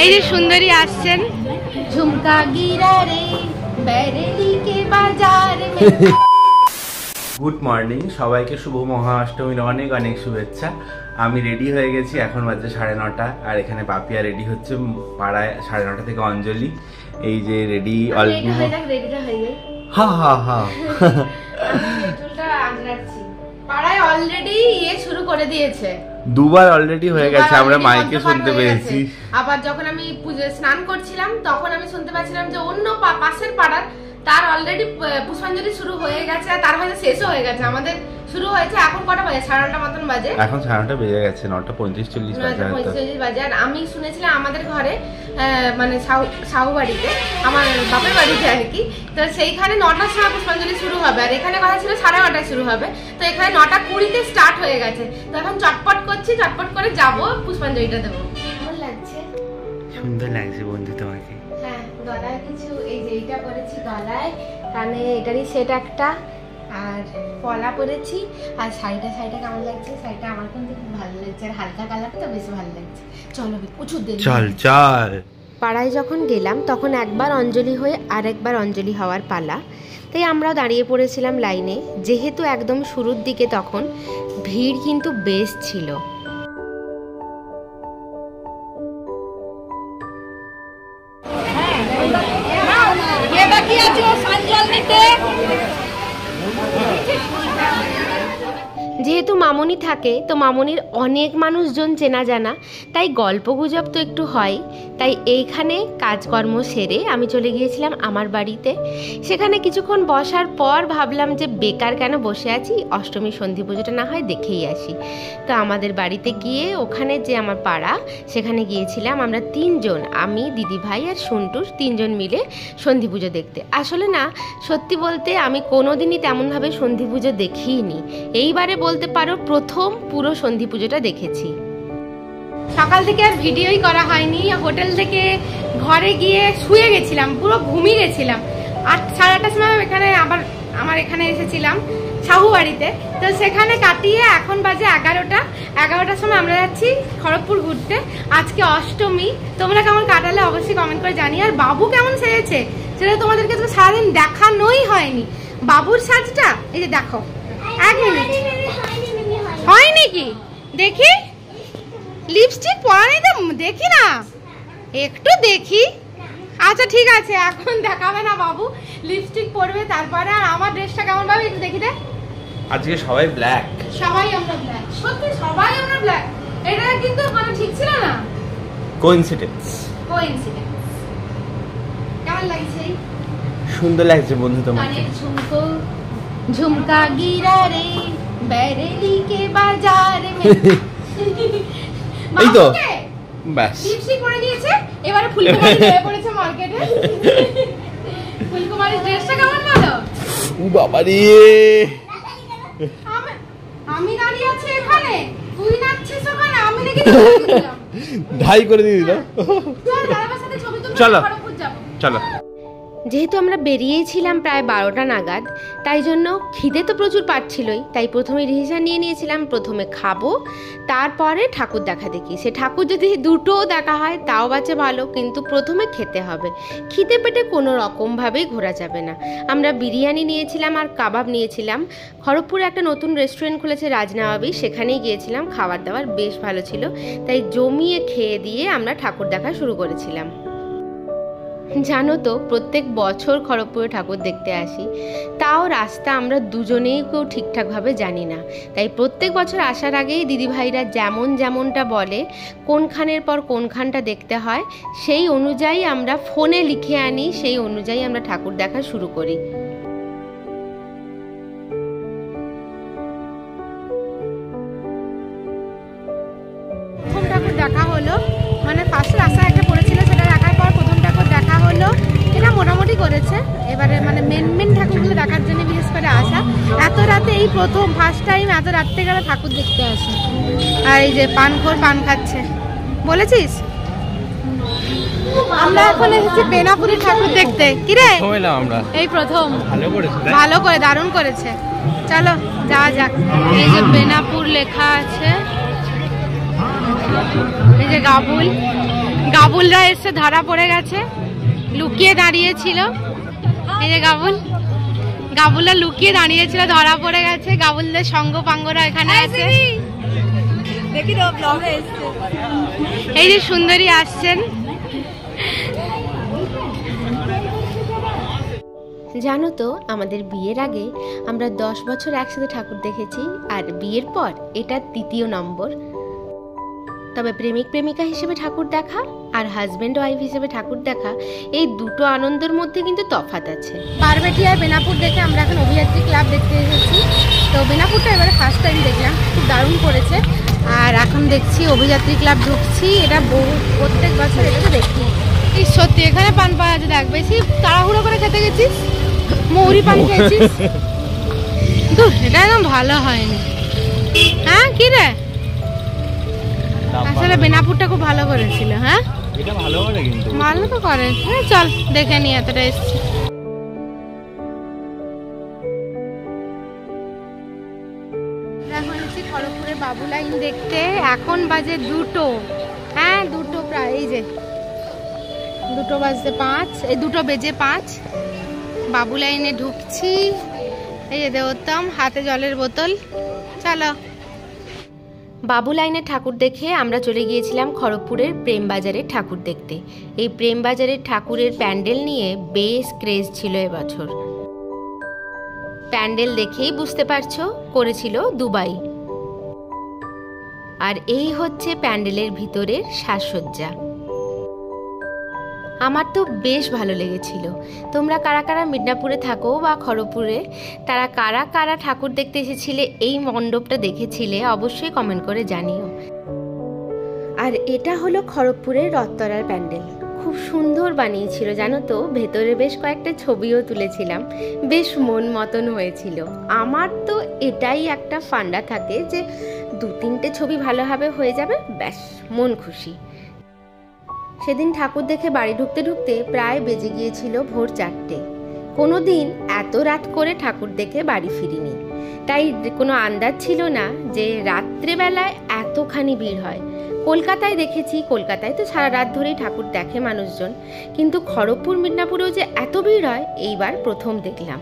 এই যে সুন্দরী আসছেন। ঝুমকা গিরা রে বেরেলি কে বাজার মে। গুড মর্নিং সবাইকে, শুভ মহাষ্টমীর অনেক অনেক শুভেচ্ছা। আমি রেডি হয়ে গেছি, এখন বাজে 9:30 আর এখানে পাপিয়া রেডি হচ্ছে। পাড়ায় 9:30 থেকে অঞ্জলি এই যে রেডি অলরেডি। হা হা হা পাড়ায় অলরেডি শুরু করে দিয়েছে, দুবার অলরেডি হয়ে গেছে, আমরা মাইকে শুনতে পেয়েছি। আবার যখন আমি স্নান করছিলাম তখন আমি শুনতে পাচ্ছিলাম যে অন্য পাশের পাড়ার তার অলরেডি পুষ্পাঞ্জলি শুরু হয়ে গেছে, তার হয়তো শেষও হয়ে গেছে। আমাদের শুরু হয়েছে এখন কটা বাজে? 9:30 মতন বাজে। এখন 9:30 বেজে গেছে, 9:35-40 বাজে। আর আমি শুনেছিলাম আমাদের ঘরে মানে সাহু বাড়িতে, আমার বাপের বাড়িতে আর কি, তো সেইখানে 9টার সময় পুষ্পাঞ্জলি শুরু হবে, আর এখানে কথা ছিল 9:30 শুরু হবে। তো এখানে 9:20 স্টার্ট হয়ে গেছে। তো এখন চটপট করছি, চটপট করে যাবো পুষ্পাঞ্জলিটা দেবো। কেমন লাগছে? সুন্দর লাগছে বন্ধু তোমাকে। হ্যাঁ, গলায় কিছু এই যে এইটা করেছি গলায়, কানে এটারই সেট একটা, আর পলা পরেছি। আর শাড়িটা কেমন লাগছে? শাড়িটা আমার কিন্তু খুব ভালো লাগছে, আর হালকা কালারটা বেশ ভালো লাগছে। চলো প্রচুর দেরি, চল চল। পাড়ায় যখন গেলাম তখন একবার অঞ্জলি হয়ে আর একবার অঞ্জলি হওয়ার পালা, তাই আমরাও দাঁড়িয়ে পড়েছিলাম লাইনে। যেহেতু একদম শুরুর দিকে তখন ভিড় কিন্তু বেশ ছিল। যেহেতু মামনি থাকে তো মামনির অনেক মানুষজন চেনা জানা, তাই গল্প গুজব তো একটু হয়। তাই এইখানে কাজকর্ম সেরে আমি চলে গিয়েছিলাম আমার বাড়িতে। সেখানে কিছুক্ষণ বসার পর ভাবলাম যে বেকার কেন বসে আছি, অষ্টমী সন্ধি পুজোটা না হয় দেখেই আসি। তো আমাদের বাড়িতে গিয়ে ওখানে যে আমার পাড়া, সেখানে গিয়েছিলাম আমরা 3 জন, আমি, দিদিভাই আর সন্টুর 3 জন মিলে সন্ধি পুজো দেখতে। আসলে না, সত্যি বলতে আমি কোনোদিনই তেমনভাবে সন্ধি পুজো দেখিইনি। এইবারে বলতে পারো প্রথম পুরো সন্ধি পুজোটা দেখেছি। সকাল থেকে আর ভিডিওই করা হয়নি। হোটেল থেকে ঘরে গিয়ে শুয়ে গেছিলাম, পুরো ঘুমিয়ে গেছিলাম। 8-8:30 সময় এখানে আবার আমার এখানে এসেছিলাম সাহু বাড়িতে। তো সেখানে কাটিয়ে এখন বাজে 11টার সময় আমরা যাচ্ছি খড়গপুর ঘুরতে। আজকে অষ্টমী, তোমরা কেমন কাটালে অবশ্যই কমেন্ট করে জানি। আর বাবু কেমন সেজেছে সেটা তোমাদেরকে তো সারাদিন দেখানোই হয়নি। বাবুর সাজটা এই যে দেখো, 1 মিনিট হয় নাকি দেখি, লিপস্টিক পরা নেই তো দেখি না, একটু দেখি। আচ্ছা ঠিক আছে, এখন দেখাবে না বাবু, লিপস্টিক পরবে তারপরে। আর আমার ড্রেসটা কেমন পাবে একটু দেখি দে। আজকে সবাই ব্ল্যাক, সবাই আমরা ব্ল্যাক, সত্যি সবাই আমরা ব্ল্যাক। এটা কিন্তু মানে ঠিক ছিল না, কোইন্সিডেন্স। কেমন লাগছে? সুন্দর লাগছে বন্ধু তোমাকে। ঝুমকা গিরা রে বেরেলি কে বাজার মে। এই তো বাস, লিপস্টিক পরে নিয়েছে, এবারে ফুলকুমারী হয়ে পড়েছে মার্কেটে। ফুলকুমারীর ড্রেসটা কেমন বলো? ও বাবা রে, আমি দাঁড়িয়ে আছি এখানে, তুই নাচছিস ওখানে, আমি নাকি ঢাই করে দিয়ে দিলাম। চলো চলো। যেহেতু আমরা বেরিয়েছিলাম প্রায় 12টা নাগাদ, তাই জন্য খিদে তো প্রচুর পাচ্ছিলই। তাই প্রথমে রিহার্সাল নিয়ে নিয়েছিলাম, প্রথমে খাবো তারপরে ঠাকুর দেখা দেখি। সে ঠাকুর যদি দুটোও দেখা হয় তাও বাঁচে ভালো, কিন্তু প্রথমে খেতে হবে। খিদে পেটে কোনো রকমভাবেই ঘোরা যাবে না। আমরা বিরিয়ানি নিয়েছিলাম আর কাবাব নিয়েছিলাম। খড়গপুরে একটা নতুন রেস্টুরেন্ট খুলেছে রাজনবাবী, সেখানেই গিয়েছিলাম। খাবার দাবার বেশ ভালো ছিল, তাই জমিয়ে খেয়ে দিয়ে আমরা ঠাকুর দেখা শুরু করেছিলাম। জানো তো, প্রত্যেক বছর খড়গপুরে ঠাকুর দেখতে আসি, তাও রাস্তা আমরা দুজনেই কেউ ঠিকঠাকভাবে জানি না। তাই প্রত্যেক বছর আসার আগেই দিদিভাইরা যেমনটা বলে কোনখানের পর কোনখানটা দেখতে হয়, সেই অনুযায়ী আমরা ফোনে লিখে আনি, সেই অনুযায়ী আমরা ঠাকুর দেখা শুরু করি। প্রথম ঠাকুর দেখা হলো, মানে ফার্স্ট রাস্তা একটা পড়েছিল, সেটা দেখার পর প্রথম ঠাকুর দেখা হলো। এটা মোটামুটি করেছে। এবারে মানে মেন ঠাকুরগুলো দেখার জন্য বিশেষ করে আসা। এত রাতে এই প্রথম ফার্স্ট টাইম এত রাত্রে গেলে ঠাকুর দেখতে আসে। আর এই যে পানখোর পান খাচ্ছে, বলেছিস? আমরা এখন এসেছি বেনাপুরি ঠাকুর দেখতে। কিরে আমরা এই প্রথম, ভালো করে দারুণ করেছে। চলো যাওয়া যাক। এই যে বেনাপুর লেখা আছে, যে গাবুল, গাবুলরা এসে ধরা পড়ে গেছে, লুকিয়ে দাঁড়িয়েছিল। এই যে গাবুল, গাবুলরা লুকিয়ে দাঁড়িয়েছিল, ধরা পড়ে গেছে। গাবুলদের সঙ্গ পাঙ্গরা এখানে আছে। এই যে সুন্দরী আসছেন। জানো তো, আমাদের বিয়ের আগে আমরা 10 বছর একসাথে ঠাকুর দেখেছি, আর বিয়ের পর এটা 3য় নম্বর। তবে প্রেমিক প্রেমিকা হিসেবে ঠাকুর দেখা আর হাজব্যান্ড ওয়াইফ হিসেবে ঠাকুর দেখা, এই দুটো আনন্দের মধ্যে কিন্তু তফাৎ আছে। পারবেটি আর বেনাপুর দেখে আমরা এখন অভিযাত্রী ক্লাব দেখতে এসেছি। তো বেনাপুরটা এবারে ফার্স্ট টাইম দেখলাম, খুব দারুণ করেছে। আর এখন দেখছি অভিযাত্রী ক্লাব ঢুকছি, এটা প্রত্যেক বছর এটা তো দেখি। এই সত্যি এখানে পান পাওয়া যায়, দেখ বেশি তাড়াহুড়ো করে খেতে গেছিস, মৌরি পান খেয়েছিস। তো এটা একদম ভালো হয়নি। হ্যাঁ কি রে, আসলে বেনাপুরটা খুব ভালো করেছিল। হ্যাঁ এটা ভালো করে, কিন্তু ভালো তো করে। চল দেখে নি, এতটা এসছি। এখন এসেছি খড়গপুরের বাবু লাইন দেখতে। এখন বাজে 2টো, হ্যাঁ 2টো প্রায়। এই যে 2টো বাজতে 5, এই 2টো বেজে 5। বাবু লাইনে ঢুকছি। এই যে দেবোত্তম, হাতে জলের বোতল। চলো। বাবু লাইনে ঠাকুর দেখে আমরা চলে গিয়েছিলাম খড়গপুরের প্রেমবাজারের ঠাকুর দেখতে। এই প্রেমবাজারের ঠাকুরের প্যান্ডেল নিয়ে বেশ ক্রেজ ছিল এবছর। প্যান্ডেল দেখেই বুঝতে পারছো, করেছিল দুবাই। আর এই হচ্ছে প্যান্ডেলের ভিতরের সাজসজ্জা। আমার তো বেশ ভালো লেগেছিল। তোমরা কারা কারা মিদনাপুরে থাকো বা খড়গপুরে, তারা কারা কারা ঠাকুর দেখতে এসেছিলে, এই মণ্ডপটা দেখেছিলে, অবশ্যই কমেন্ট করে জানিও। আর এটা হলো খড়গপুরের রথতলার প্যান্ডেল। খুব সুন্দর বানিয়েছিল জানো তো, ভেতরে বেশ কয়েকটা ছবিও তুলেছিলাম, বেশ মন মতন হয়েছিল। আমার তো এটাই একটা ফান্ডা থাকে যে 2-3টে ছবি ভালোভাবে হয়ে যাবে, ব্যাস মন খুশি। সেদিন ঠাকুর দেখে বাড়ি ঢুকতে ঢুকতে প্রায় বেজে গিয়েছিল ভোর 4টে। কোনো দিন এত রাত করে ঠাকুর দেখে বাড়ি ফিরিনি, তাই কোনো আন্দাজ ছিল না যে রাত্রেবেলায় এতখানি ভিড় হয়। কলকাতায় দেখেছি, কলকাতায় তো সারা রাত ধরেই ঠাকুর দেখে মানুষজন, কিন্তু খড়গপুর মিদনাপুরেও যে এত ভিড় হয় এইবার প্রথম দেখলাম।